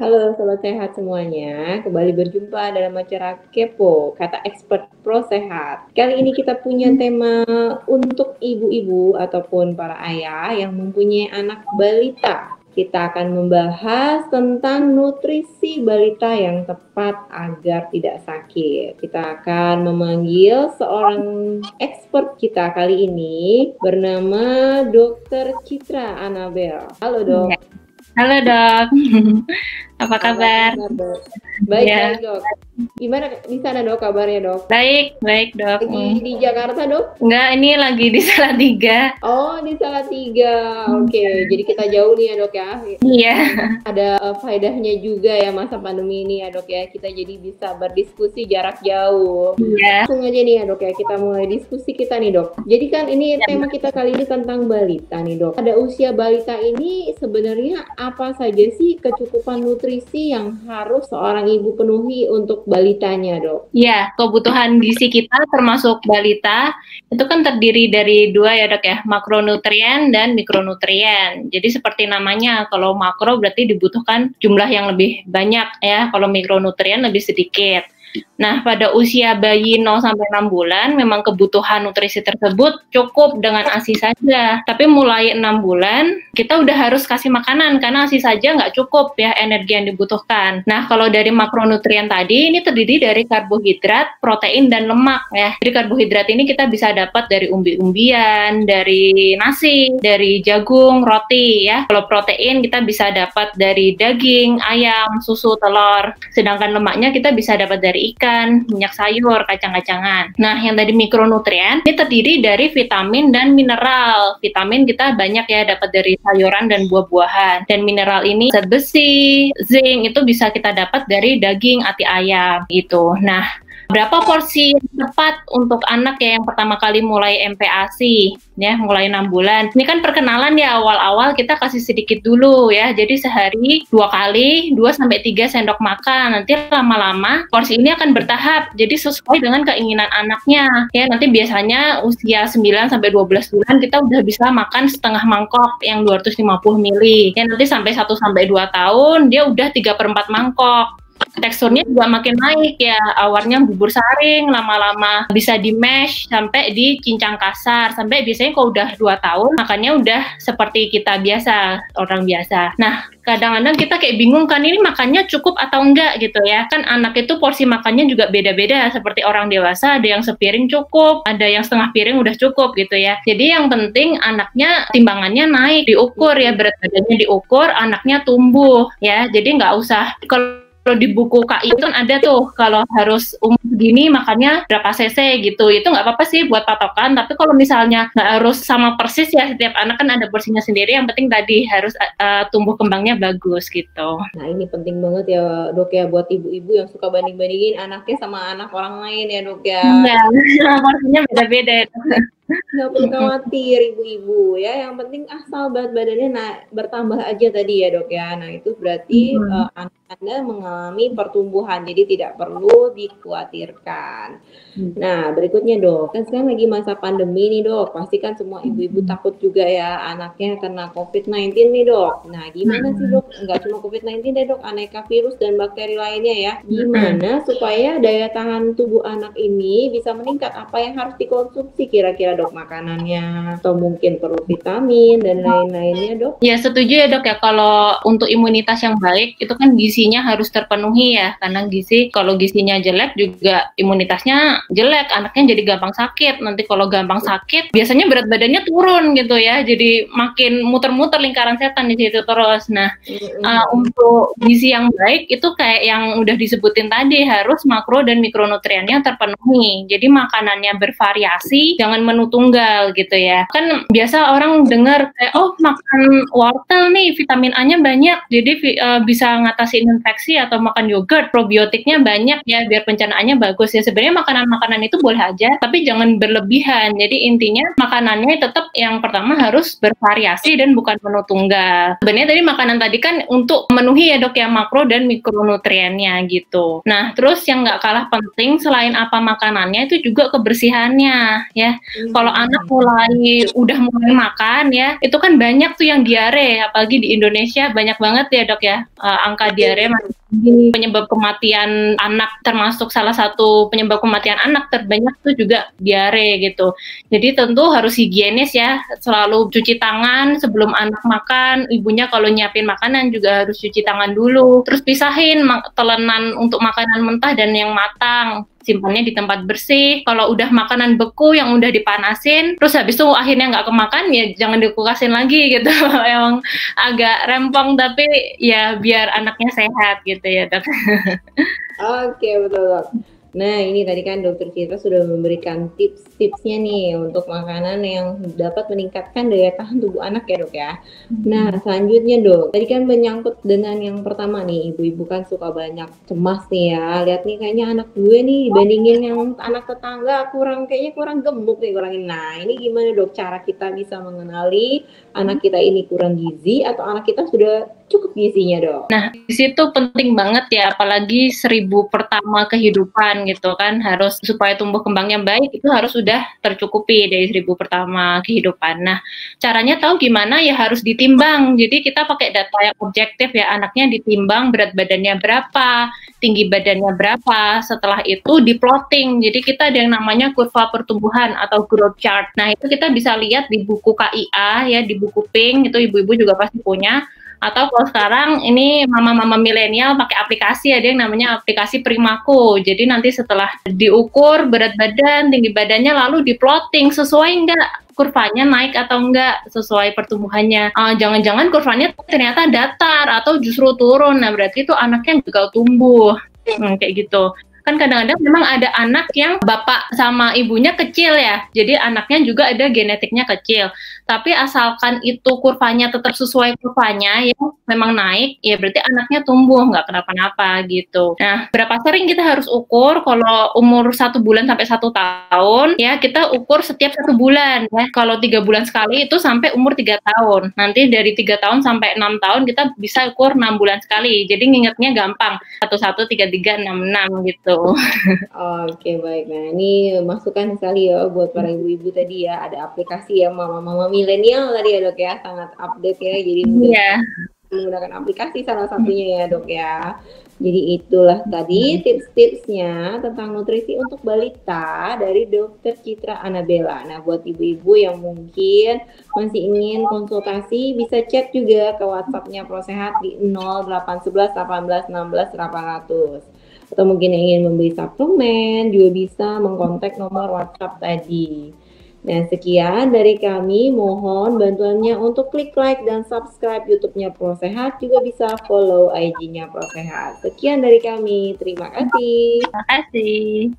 Halo, sobat sehat semuanya. Kembali berjumpa dalam acara Kepo, kata expert pro sehat. Kali ini kita punya tema untuk ibu-ibu ataupun para ayah yang mempunyai anak balita. Kita akan membahas tentang nutrisi balita yang tepat agar tidak sakit. Kita akan memanggil seorang expert kita kali ini bernama Dr. Citra Anabel. Halo dok. Halo dok, apa kabar? Baik, Ya. baik dok. Gimana di sana dok kabarnya dok? Baik dok. Lagi di Jakarta dok? Enggak, ini lagi di Salatiga. Oh, di Salatiga. Oke, jadi kita jauh nih ya dok ya. Iya. Ada faedahnya juga ya masa pandemi ini ya dok ya. Kita jadi bisa berdiskusi jarak jauh. Iya. Langsung aja nih ya dok ya, kita mulai diskusi kita nih dok. Jadi kan ini tema kita kali ini tentang balita nih dok. Pada usia balita ini sebenarnya apa saja sih kecukupan nutrisi yang harus seorang ibu penuhi untuk balitanya dok? Iya, kebutuhan gizi kita termasuk balita itu kan terdiri dari dua ya dok ya, makronutrien dan mikronutrien. Jadi seperti namanya, kalau makro berarti dibutuhkan jumlah yang lebih banyak ya, kalau mikronutrien lebih sedikit. Nah, pada usia bayi 0 sampai 6 bulan memang kebutuhan nutrisi tersebut cukup dengan ASI saja. Tapi mulai 6 bulan kita udah harus kasih makanan karena ASI saja nggak cukup ya energi yang dibutuhkan. Nah, kalau dari makronutrien tadi ini terdiri dari karbohidrat, protein dan lemak ya. Jadi karbohidrat ini kita bisa dapat dari umbi-umbian, dari nasi, dari jagung, roti ya. Kalau protein kita bisa dapat dari daging, ayam, susu, telur. Sedangkan lemaknya kita bisa dapat dari ikan, minyak sayur, kacang-kacangan. Nah, yang tadi mikronutrien ini terdiri dari vitamin dan mineral. Vitamin kita banyak ya dapat dari sayuran dan buah-buahan. Dan mineral ini zat besi, zinc itu bisa kita dapat dari daging, ati ayam gitu. Nah, berapa porsi yang tepat untuk anak ya yang pertama kali mulai MPASI ya, mulai 6 bulan. Ini kan perkenalan ya, awal-awal kita kasih sedikit dulu ya. Jadi sehari 2 kali, 2 sampai 3 sendok makan. Nanti lama-lama porsi ini akan bertahap. Jadi sesuai dengan keinginan anaknya. Ya, nanti biasanya usia 9 sampai 12 bulan kita udah bisa makan setengah mangkok yang 250 ml. Ya, nanti sampai 1 sampai 2 tahun dia udah 3/4 mangkok. Teksturnya juga makin naik ya, awalnya bubur saring, lama-lama bisa di mash sampai dicincang kasar, sampai biasanya kalau udah 2 tahun makannya udah seperti kita biasa, orang biasa. Nah, kadang-kadang kita kayak bingung kan ini makannya cukup atau enggak gitu ya. Kan anak itu porsi makannya juga beda-beda, seperti orang dewasa ada yang sepiring cukup, ada yang setengah piring udah cukup gitu ya. Jadi yang penting anaknya timbangannya naik, diukur ya, berat badannya diukur, anaknya tumbuh ya. Jadi nggak usah, kalau di buku KI itu kan ada tuh kalau harus umur segini makannya berapa cc gitu, itu nggak apa-apa sih buat patokan. Tapi kalau misalnya nggak harus sama persis ya, setiap anak kan ada porsinya sendiri, yang penting tadi harus tumbuh kembangnya bagus gitu. Nah ini penting banget ya dok ya buat ibu-ibu yang suka banding-bandingin anaknya sama anak orang lain ya dok ya. Enggak, porsinya beda-beda. Nggak perlu khawatir ibu-ibu ya, yang penting asal berat badannya bertambah aja tadi ya dok ya. Nah itu berarti anak Anda mengalami pertumbuhan, jadi tidak perlu dikhawatirkan. Nah berikutnya dok, kan sekarang lagi masa pandemi nih dok, pasti kan semua ibu-ibu takut juga ya anaknya kena COVID-19 nih dok. Nah gimana sih dok, nggak cuma COVID-19 deh dok, aneka virus dan bakteri lainnya ya, gimana supaya daya tahan tubuh anak ini bisa meningkat? Apa yang harus dikonsumsi kira-kira dok, makanannya atau mungkin perlu vitamin dan lain-lainnya dok? Ya setuju ya dok ya, kalau untuk imunitas yang baik itu kan gizinya harus terpenuhi ya, karena kalau gizinya jelek juga imunitasnya jelek, anaknya jadi gampang sakit. Nanti kalau gampang sakit biasanya berat badannya turun gitu ya, jadi makin muter-muter lingkaran setan di situ terus. Nah untuk gizi yang baik itu kayak yang udah disebutin tadi, harus makro dan mikronutriennya terpenuhi. Jadi makanannya bervariasi, jangan menu tunggal gitu ya. Kan biasa orang dengar kayak, oh makan wortel nih vitamin A-nya banyak, jadi bisa ngatasin infeksi, atau makan yogurt probiotiknya banyak ya biar pencernaannya bagus ya. Sebenarnya makanan-makanan itu boleh aja, tapi jangan berlebihan. Jadi intinya makanannya tetap yang pertama harus bervariasi dan bukan menu tunggal. Sebenarnya tadi makanan tadi kan untuk memenuhi ya dok ya makro dan mikronutriennya gitu. Nah terus yang nggak kalah penting selain apa makanannya itu juga kebersihannya ya. Kalau anak udah mulai makan ya, itu kan banyak tuh yang diare, apalagi di Indonesia banyak banget ya dok ya, angka diare penyebab kematian anak, termasuk salah satu penyebab kematian anak terbanyak tuh juga diare gitu. Jadi tentu harus higienis ya, selalu cuci tangan sebelum anak makan, ibunya kalau nyiapin makanan juga harus cuci tangan dulu, terus pisahin telenan untuk makanan mentah dan yang matang, simpannya di tempat bersih. Kalau udah makanan beku yang udah dipanasin, terus habis itu akhirnya nggak kemakan, ya jangan dikulkasin lagi gitu. Emang agak rempong, tapi ya biar anaknya sehat gitu ya dok. Oke, betul dok. Nah, ini tadi kan Dokter Citra sudah memberikan tips-tipsnya nih untuk makanan yang dapat meningkatkan daya tahan tubuh anak ya dok ya. Nah, selanjutnya dok, tadi kan menyangkut dengan yang pertama nih, ibu-ibu kan suka banyak cemas nih ya. Lihat nih kayaknya anak gue nih dibandingin yang anak tetangga kayaknya kurang gemuk nih, kurangin. Nah, ini gimana dok cara kita bisa mengenali anak kita ini kurang gizi atau anak kita sudah cukup gizinya dok? Nah, di situ penting banget ya, apalagi 1000 pertama kehidupan gitu kan, harus supaya tumbuh kembangnya baik itu harus sudah tercukupi dari 1000 pertama kehidupan. Nah, caranya tahu gimana ya, harus ditimbang. Jadi kita pakai data yang objektif ya, anaknya ditimbang berat badannya berapa, tinggi badannya berapa, setelah itu diplotting. Jadi kita ada yang namanya kurva pertumbuhan atau growth chart. Nah, itu kita bisa lihat di buku KIA ya, di buku Pink, itu ibu-ibu juga pasti punya. Atau kalau sekarang ini mama-mama milenial pakai aplikasi, ada yang namanya aplikasi Primaku. Jadi nanti setelah diukur berat badan, tinggi badannya, lalu diplotting sesuai enggak kurvanya, naik atau enggak sesuai pertumbuhannya. Jangan-jangan kurvanya ternyata datar atau justru turun. Nah, berarti itu anaknya juga tumbuh. Kayak gitu. Kan kadang-kadang memang ada anak yang bapak sama ibunya kecil ya, jadi anaknya juga ada genetiknya kecil, tapi asalkan itu kurvanya tetap sesuai kurvanya ya, memang naik, ya berarti anaknya tumbuh, nggak kenapa-napa gitu. Nah, berapa sering kita harus ukur? Kalau umur 1 bulan sampai 1 tahun, ya kita ukur setiap 1 bulan ya. Kalau 3 bulan sekali itu sampai umur 3 tahun. Nanti dari 3 tahun sampai 6 tahun kita bisa ukur 6 bulan sekali. Jadi ngingetnya gampang, 11, 33, 66 gitu. Oke, baik. Nah, ini masukan sekali ya buat para ibu-ibu tadi ya. Ada aplikasi ya, mama-mama milenial tadi ya dok ya, sangat update ya. Jadi menggunakan aplikasi salah satunya ya dok ya. Jadi itulah tadi tips-tipsnya tentang nutrisi untuk balita dari Dokter Citra Anabella. Nah, buat ibu-ibu yang mungkin masih ingin konsultasi, bisa chat juga ke WhatsApp-nya Prosehat di 0811 18 16 800. Atau mungkin ingin membeli suplemen, juga bisa mengkontak nomor WhatsApp tadi. Nah, sekian dari kami. Mohon bantuannya untuk klik like dan subscribe YouTube-nya Prosehat, juga bisa follow IG-nya Prosehat. Sekian dari kami. Terima kasih. Terima kasih.